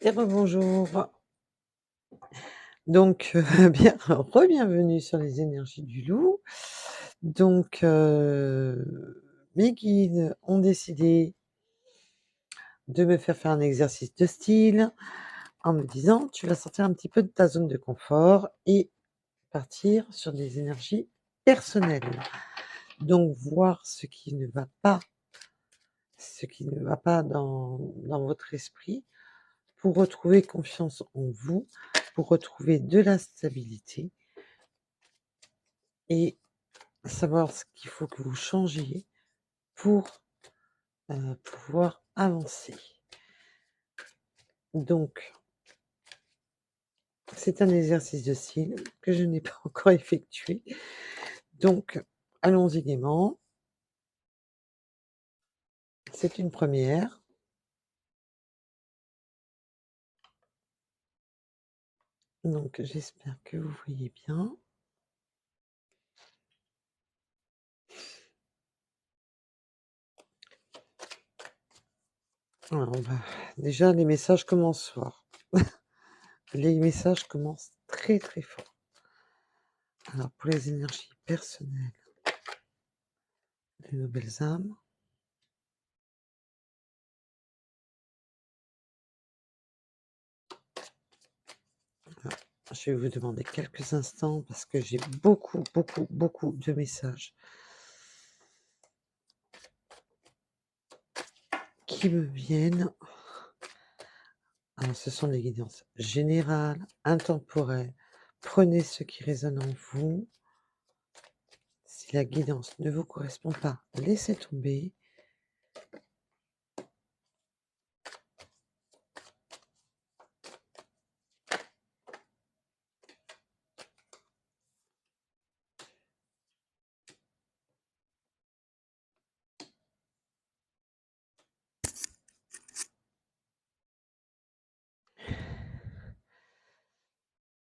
Et rebonjour. Donc, bien re-bienvenue sur les énergies du loup. Donc, mes guides ont décidé de me faire un exercice de style en me disant: «Tu vas sortir un petit peu de ta zone de confort et partir sur des énergies personnelles». Donc voir ce qui ne va pas dans votre esprit pour retrouver confiance en vous, pour retrouver de la stabilité et savoir ce qu'il faut que vous changiez pour, pouvoir avancer. Donc c'est un exercice de style que je n'ai pas encore effectué. Donc allons-y gaiement. C'est une première. Donc j'espère que vous voyez bien. Alors on va déjà les messages commencent fort. Les messages commencent très, très fort. Alors pour les énergies personnelles des nouvelles âmes. Voilà, je vais vous demander quelques instants parce que j'ai beaucoup, beaucoup, beaucoup de messages qui me viennent. Alors, ce sont des guidances générales, intemporelles. Prenez ce qui résonne en vous. Si la guidance ne vous correspond pas, laissez tomber.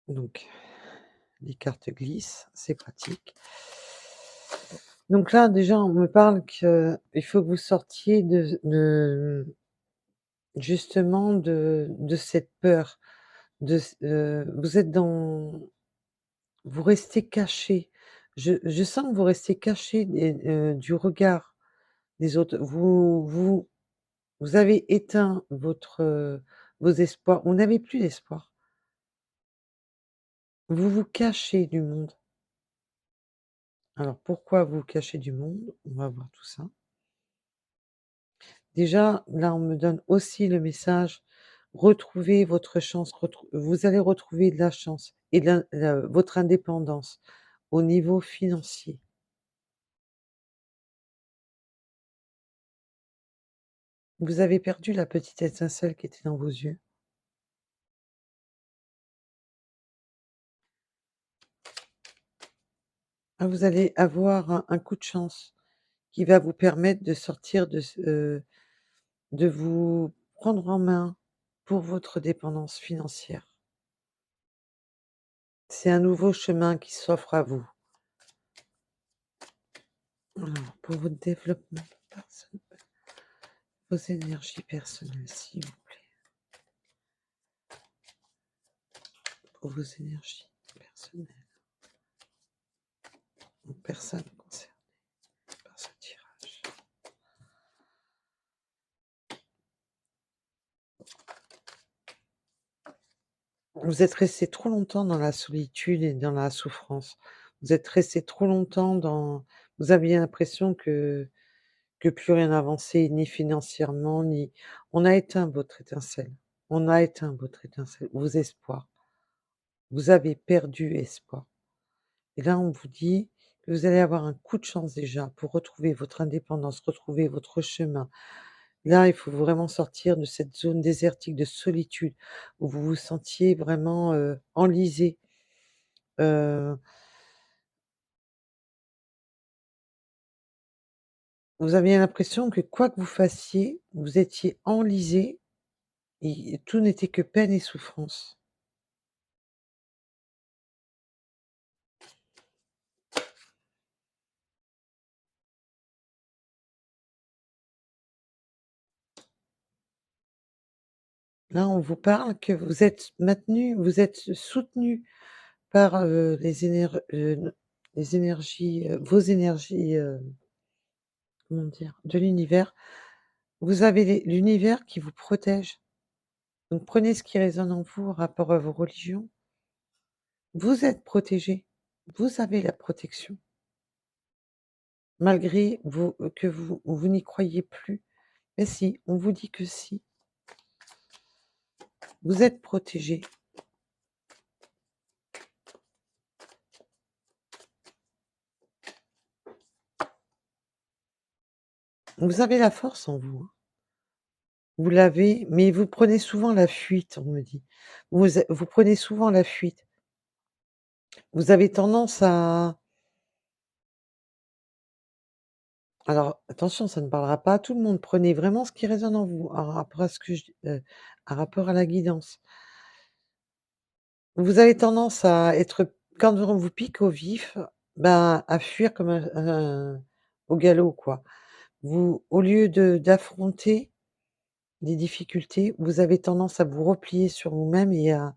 Donc, les cartes glissent, c'est pratique. Donc là, déjà, on me parle qu'il faut que vous sortiez justement de cette peur. Vous êtes dans vous restez caché. Je sens que vous restez caché du regard des autres. Vous avez éteint vos espoirs. Vous n'avez plus d'espoir. Vous vous cachez du monde. Alors pourquoi vous vous cachez du monde? On va voir tout ça. Déjà, là, on me donne aussi le message: retrouvez votre chance, vous allez retrouver de la chance et votre indépendance au niveau financier. Vous avez perdu la petite étincelle qui était dans vos yeux. Ah, vous allez avoir un coup de chance qui va vous permettre de sortir de vous prendre en main pour votre dépendance financière. C'est un nouveau chemin qui s'offre à vous. Alors, pour votre développement personnel, vos énergies personnelles, s'il vous plaît. Pour vos énergies personnelles, aux personnes concernées par ce tirage. Vous êtes resté trop longtemps dans la solitude et dans la souffrance. Vous êtes resté trop longtemps dans vous aviez l'impression que plus rien n'avançait, ni financièrement, ni on a éteint votre étincelle. On a éteint votre étincelle, vos espoirs. Vous avez perdu espoir. Et là, on vous dit que vous allez avoir un coup de chance déjà pour retrouver votre indépendance, retrouver votre chemin. Là, il faut vraiment sortir de cette zone désertique de solitude où vous vous sentiez vraiment, enlisé. Heu, vous aviez l'impression que quoi que vous fassiez, vous étiez enlisé et tout n'était que peine et souffrance. Là, on vous parle que vous êtes maintenu, vous êtes soutenu par, les énergies, vos énergies, comment dire? De l'univers. Vous avez l'univers qui vous protège. Donc prenez ce qui résonne en vous en rapport à vos religions. Vous êtes protégé. Vous avez la protection. Malgré que vous n'y croyez plus. Mais si, on vous dit que si, vous êtes protégé. Vous avez la force en vous, hein. Vous l'avez, mais vous prenez souvent la fuite, on me dit. Vous prenez souvent la fuite. Vous avez tendance à alors attention, ça ne parlera pas à tout le monde. Prenez vraiment ce qui résonne en vous, en rapport à ce que en rapport à la guidance. Vous avez tendance à être quand on vous pique au vif, ben, à fuir comme au galop, quoi. Vous au lieu d'affronter des difficultés, vous avez tendance à vous replier sur vous-même et à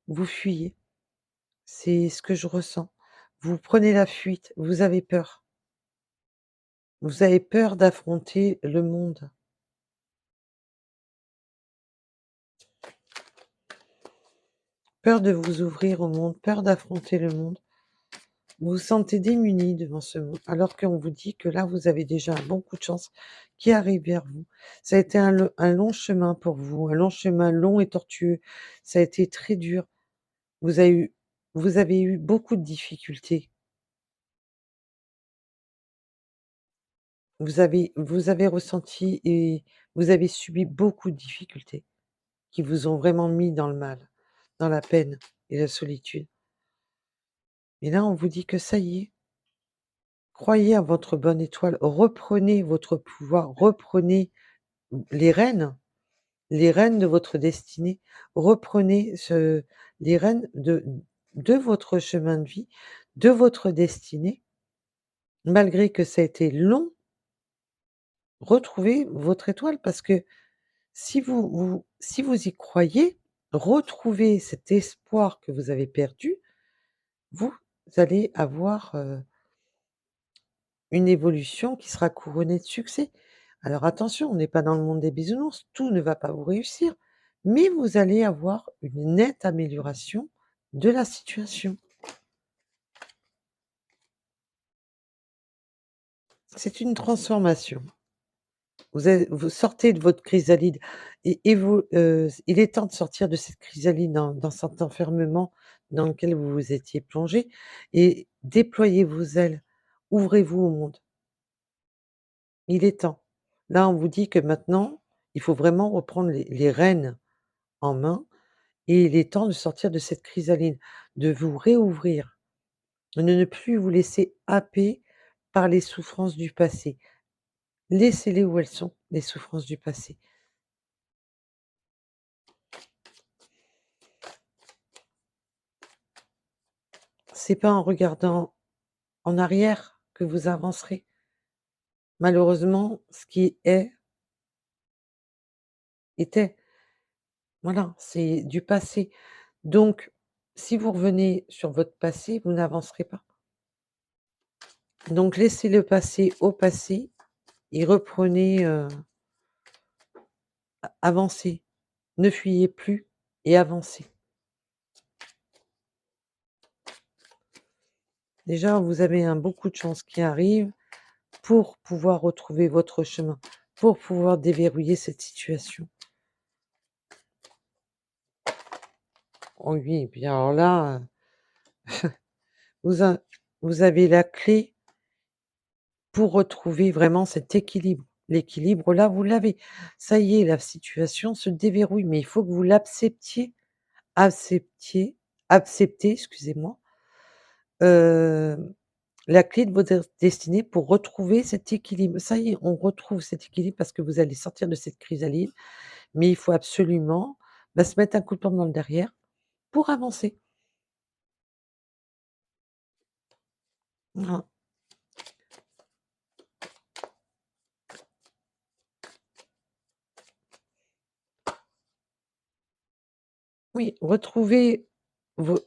vous fuyez. C'est ce que je ressens. Vous prenez la fuite, vous avez peur. Vous avez peur d'affronter le monde, peur de vous ouvrir au monde, peur d'affronter le monde. Vous vous sentez démuni devant ce monde, alors qu'on vous dit que là, vous avez déjà un bon coup de chance qui arrive vers vous. Ça a été un long chemin pour vous, un long chemin long et tortueux. Ça a été très dur. Vous avez eu, vous avez eu beaucoup de difficultés. Vous avez ressenti et vous avez subi beaucoup de difficultés qui vous ont vraiment mis dans le mal, dans la peine et la solitude. Et là, on vous dit que ça y est, croyez à votre bonne étoile, reprenez votre pouvoir, reprenez les rênes, les rênes de votre destinée, reprenez les rênes de votre chemin de vie, de votre destinée, malgré que ça a été long, retrouvez votre étoile parce que si vous y croyez, retrouvez cet espoir que vous avez perdu, vous allez avoir, une évolution qui sera couronnée de succès. Alors attention, on n'est pas dans le monde des bisounours, tout ne va pas vous réussir, mais vous allez avoir une nette amélioration de la situation. C'est une transformation. Vous sortez de votre chrysalide et vous, il est temps de sortir de cette chrysalide dans cet enfermement dans lequel vous vous étiez plongé et déployez vos ailes. Ouvrez-vous au monde. Il est temps. Là, on vous dit que maintenant, il faut vraiment reprendre les rênes en main et il est temps de sortir de cette chrysalide, de vous réouvrir, de ne plus vous laisser happer par les souffrances du passé. Laissez-les où elles sont, les souffrances du passé. C'est pas en regardant en arrière que vous avancerez. Malheureusement, ce qui est, était. Voilà, c'est du passé. Donc, si vous revenez sur votre passé, vous n'avancerez pas. Donc laissez le passé au passé et reprenez, avancez. Ne fuyez plus et avancez. Déjà, vous avez un beaucoup de chance qui arrive pour pouvoir retrouver votre chemin, pour pouvoir déverrouiller cette situation. Oh oui, et puis alors là, vous a vous avez la clé pour retrouver vraiment cet équilibre. L'équilibre, là, vous l'avez. Ça y est, la situation se déverrouille, mais il faut que vous l'acceptiez, acceptiez, acceptez, excusez-moi, heu, la clé de votre destinée pour retrouver cet équilibre. Ça y est, on retrouve cet équilibre parce que vous allez sortir de cette chrysalide, mais il faut absolument, bah, se mettre un coup de pompe dans le derrière pour avancer. Voilà. oui, retrouvez vos,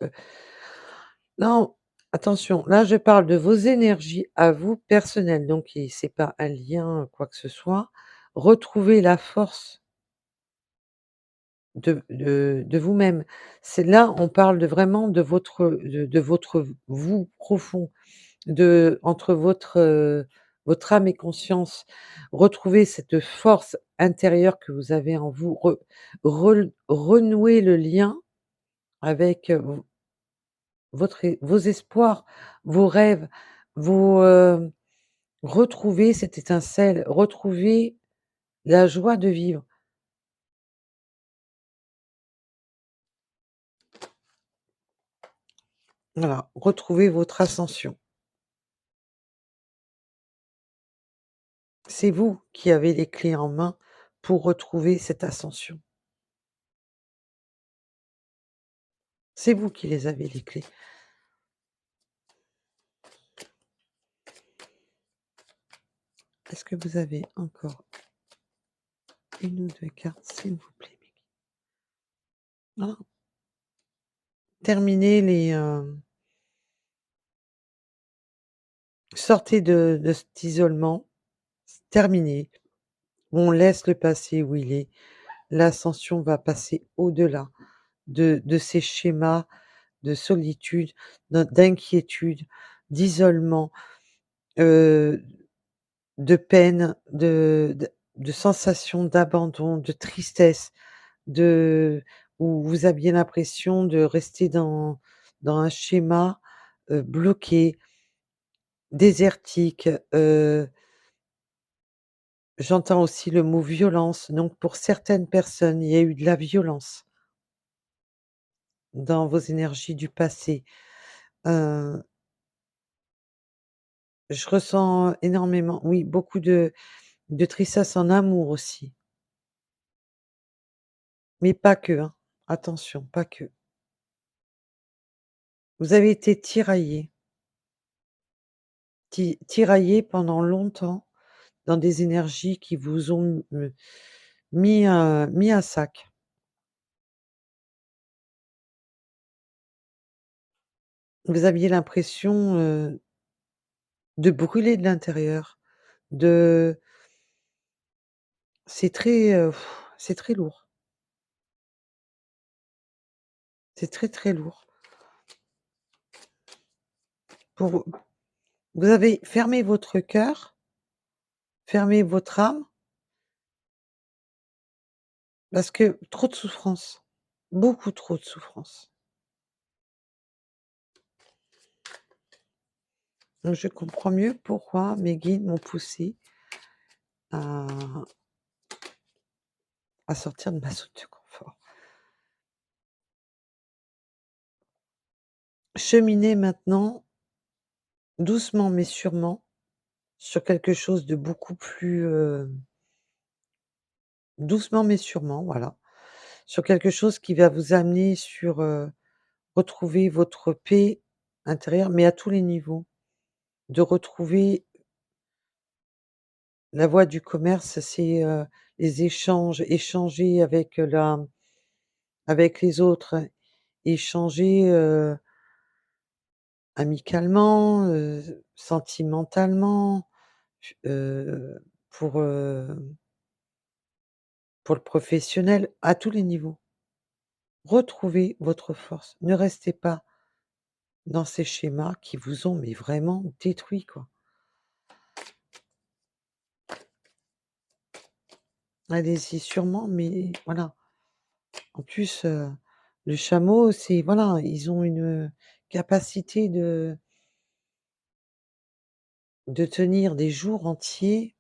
non, attention, là je parle de vos énergies à vous personnelles, donc et c'est pas un lien, quoi que ce soit. Retrouvez la force de vous-même. C'est là, on parle de vraiment de votre vous profond, de entre votre âme et conscience. Retrouvez cette force intérieure que vous avez en vous, renouer le lien avec, vos espoirs, vos rêves, vos, retrouver cette étincelle, retrouver la joie de vivre. Voilà, retrouver votre ascension. C'est vous qui avez les clés en main pour retrouver cette ascension. C'est vous qui les avez, les clés. Est-ce que vous avez encore une ou 2 cartes, s'il vous plaît? Voilà. Terminez sortez de cet isolement, terminez. On laisse le passé où il est. L'ascension va passer au-delà de ces schémas de solitude, d'inquiétude, d'isolement, heu, de peine, de sensation d'abandon, de tristesse, de où vous aviez l'impression de rester dans un schéma, bloqué, désertique, j'entends aussi le mot violence, donc pour certaines personnes, il y a eu de la violence dans vos énergies du passé. Heu, je ressens énormément, oui, beaucoup de tristesse en amour aussi, mais pas que, hein. Attention, pas que. Vous avez été tiraillé, tiraillé pendant longtemps dans des énergies qui vous ont, mis à sac. Vous aviez l'impression, de brûler de l'intérieur, de c'est très, c'est très lourd, c'est très, très lourd. Pour vous avez fermé votre cœur, fermé votre âme, parce que trop de souffrance, beaucoup trop de souffrance. Donc je comprends mieux pourquoi mes guides m'ont poussée à sortir de ma zone de confort. Cheminer maintenant, doucement mais sûrement, sur quelque chose de beaucoup plus, doucement mais sûrement, voilà, sur quelque chose qui va vous amener sur, retrouver votre paix intérieure, mais à tous les niveaux. De retrouver la voie du commerce, c'est, les échanges, échanger avec les autres, échanger, amicalement, sentimentalement, ch pour le professionnel, à tous les niveaux. Retrouvez votre force. Ne restez pas dans ces schémas qui vous ont mais vraiment détruit, quoi. Allez-y sûrement, mais voilà. En plus, le chameau, c'est voilà, ils ont une capacité de tenir des jours entiers.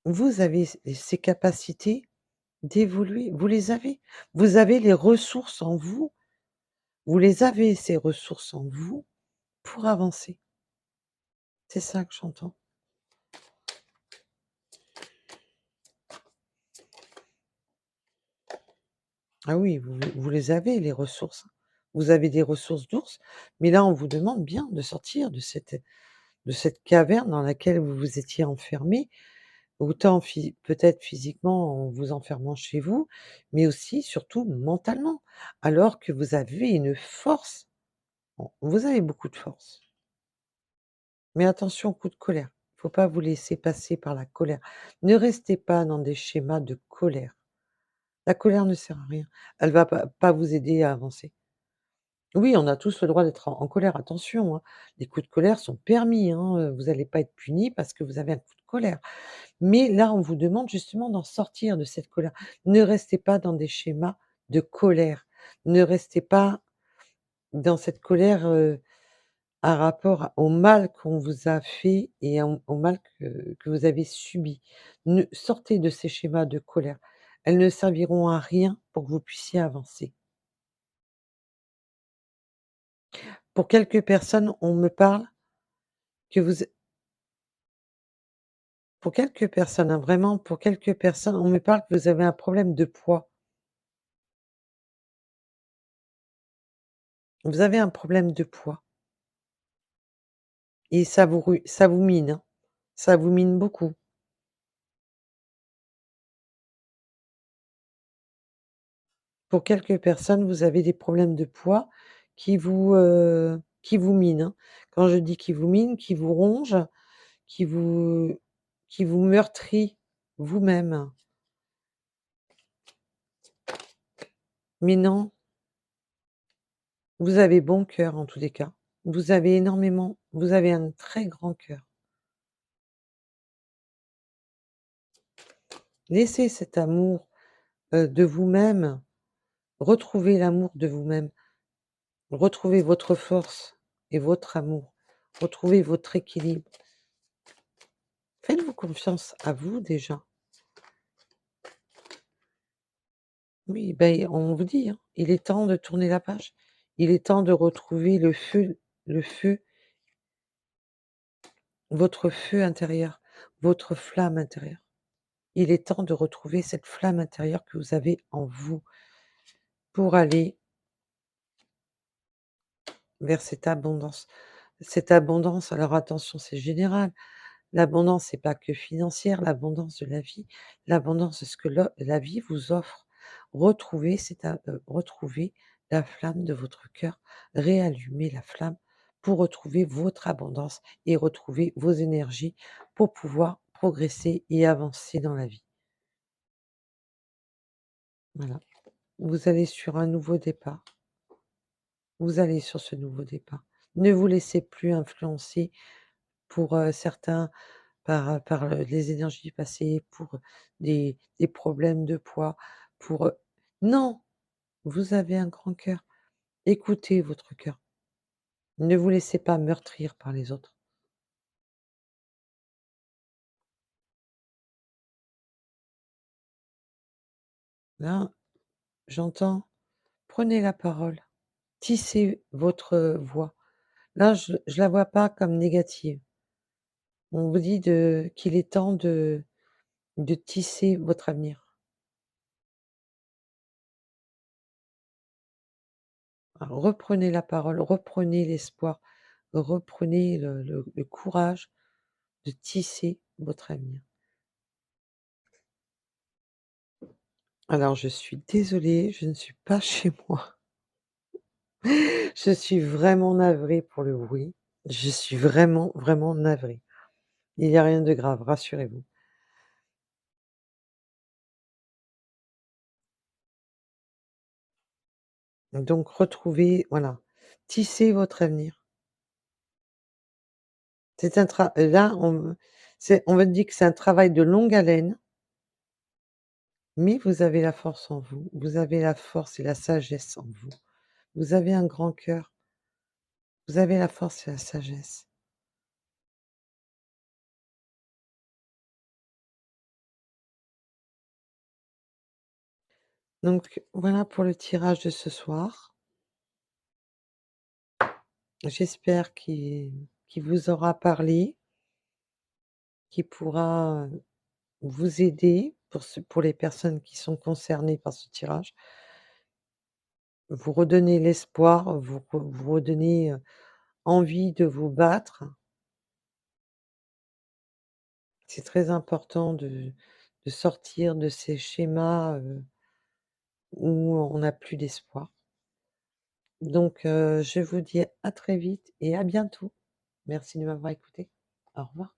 Vous avez ces capacités d'évoluer, vous les avez. Vous avez les ressources en vous, vous les avez ces ressources en vous pour avancer. C'est ça que j'entends. Ah oui, vous les avez les ressources. Vous avez des ressources d'ours, mais là, on vous demande bien de sortir de cette caverne dans laquelle vous vous étiez enfermé. Autant peut-être physiquement en vous enfermant chez vous, mais aussi surtout mentalement. Alors que vous avez une force, vous avez beaucoup de force. Mais attention aux coups de colère. Il faut pas vous laisser passer par la colère. Ne restez pas dans des schémas de colère. La colère ne sert à rien. Elle va pas vous aider à avancer. Oui, on a tous le droit d'être en colère, attention, hein. Les coups de colère sont permis, hein, vous allez pas être puni parce que vous avez un coup de colère. Mais là, on vous demande justement d'en sortir de cette colère. Ne restez pas dans des schémas de colère. Ne restez pas dans cette colère, à rapport au mal qu'on vous a fait et au mal que vous avez subi. Ne sortez de ces schémas de colère. Elles ne serviront à rien pour que vous puissiez avancer. Pour quelques personnes, on me parle que vous pour quelques personnes, hein, vraiment pour quelques personnes, on me parle que vous avez un problème de poids. Vous avez un problème de poids et ça vous mine, hein. Ça vous mine beaucoup. Pour quelques personnes, vous avez des problèmes de poids qui vous minent, hein. Quand je dis qui vous minent, qui vous rongent, qui vous qui vous meurtrit vous-même. Mais non, vous avez bon cœur en tous les cas. Vous avez un très grand cœur. Laissez cet amour, de vous-même, retrouvez l'amour de vous-même, retrouvez votre force et votre amour, retrouvez votre équilibre. Faites-vous confiance à vous déjà. Oui, ben, on vous dit, hein, il est temps de tourner la page. Il est temps de retrouver le feu, votre feu intérieur, votre flamme intérieure. Il est temps de retrouver cette flamme intérieure que vous avez en vous pour aller vers cette abondance. Cette abondance, alors attention, c'est général. L'abondance, c'est pas que financière, l'abondance de la vie, l'abondance de ce que la vie vous offre. Retrouvez la flamme de votre cœur, réallumez la flamme pour retrouver votre abondance et retrouver vos énergies pour pouvoir progresser et avancer dans la vie. Voilà. Vous allez sur un nouveau départ. Vous allez sur ce nouveau départ. Ne vous laissez plus influencer pour, certains par, les énergies passées, pour des problèmes de poids, pour, non! Vous avez un grand cœur. Écoutez votre cœur. Ne vous laissez pas meurtrir par les autres. Là, j'entends, prenez la parole, tissez votre voix. Là, je la vois pas comme négative. On vous dit qu'il est temps de tisser votre avenir. Alors, reprenez la parole, reprenez l'espoir, reprenez le courage de tisser votre avenir. Alors, je suis désolée, je ne suis pas chez moi. Je suis vraiment navrée pour le bruit. Je suis vraiment, vraiment navrée. Il n'y a rien de grave, rassurez-vous. Donc retrouvez, voilà, tissez votre avenir. C'est un tra là, on me dit que c'est un travail de longue haleine, mais vous avez la force en vous. Vous avez la force et la sagesse en vous. Vous avez un grand cœur. Vous avez la force et la sagesse. Donc voilà pour le tirage de ce soir. J'espère qu'il vous aura parlé, qu'il pourra, vous aider pour les personnes qui sont concernées par ce tirage. Vous redonner l'espoir, vous redonner, envie de vous battre. C'est très important de sortir de ces schémas, où on n'a plus d'espoir. Donc, je vous dis à très vite et à bientôt. Merci de m'avoir écouté. Au revoir.